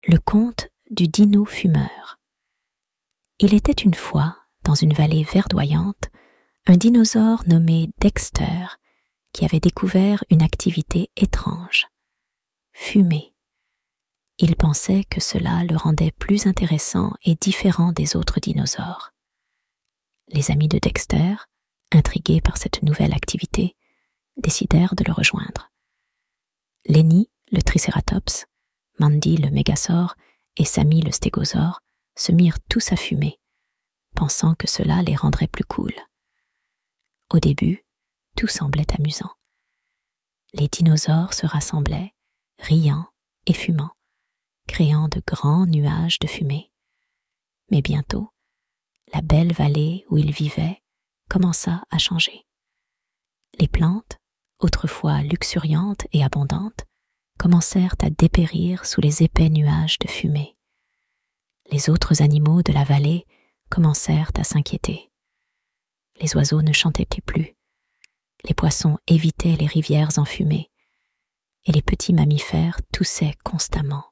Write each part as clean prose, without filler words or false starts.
Le conte du dino fumeur. Il était une fois, dans une vallée verdoyante, un dinosaure nommé Dexter qui avait découvert une activité étrange. Fumer. Il pensait que cela le rendait plus intéressant et différent des autres dinosaures. Les amis de Dexter, intrigués par cette nouvelle activité, décidèrent de le rejoindre. Lenny, le Tricératops, Mandy, le Mégasaure, et Sammy, le Stégosaure, se mirent tous à fumer, pensant que cela les rendrait plus cool. Au début, tout semblait amusant. Les dinosaures se rassemblaient, riant et fumant, créant de grands nuages de fumée. Mais bientôt, la belle vallée où ils vivaient commença à changer. Les plantes, autrefois luxuriantes et abondantes, commencèrent à dépérir sous les épais nuages de fumée. Les autres animaux de la vallée commencèrent à s'inquiéter. Les oiseaux ne chantaient plus, les poissons évitaient les rivières enfumées, et les petits mammifères toussaient constamment.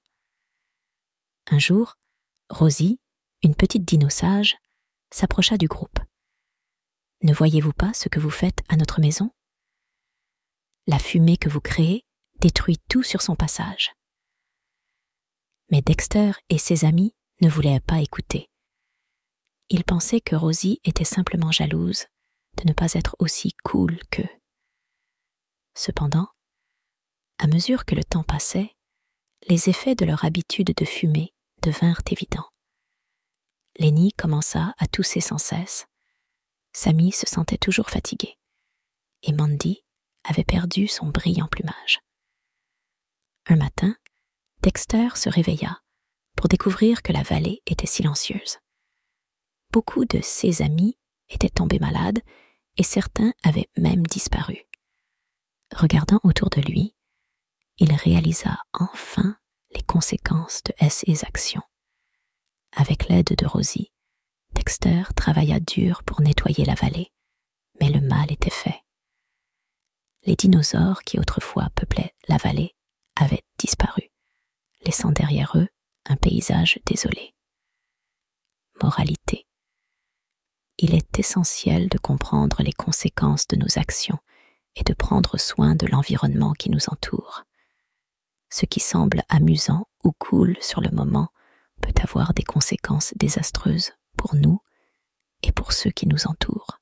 Un jour, Rosie, une petite dinosage, s'approcha du groupe. « Ne voyez-vous pas ce que vous faites à notre maison? La fumée que vous créez détruit tout sur son passage. » Mais Dexter et ses amis ne voulaient pas écouter. Ils pensaient que Rosie était simplement jalouse de ne pas être aussi cool qu'eux. Cependant, à mesure que le temps passait, les effets de leur habitude de fumer devinrent évidents. Lenny commença à tousser sans cesse, Sammy se sentait toujours fatigué, et Mandy avait perdu son brillant plumage. Un matin, Dexter se réveilla pour découvrir que la vallée était silencieuse. Beaucoup de ses amis étaient tombés malades et certains avaient même disparu. Regardant autour de lui, il réalisa enfin les conséquences de ses actions. Avec l'aide de Rosie, Dexter travailla dur pour nettoyer la vallée, mais le mal était fait. Les dinosaures qui autrefois peuplaient la vallée avaient disparu, laissant derrière eux un paysage désolé. Moralité. Il est essentiel de comprendre les conséquences de nos actions et de prendre soin de l'environnement qui nous entoure. Ce qui semble amusant ou cool sur le moment peut avoir des conséquences désastreuses pour nous et pour ceux qui nous entourent.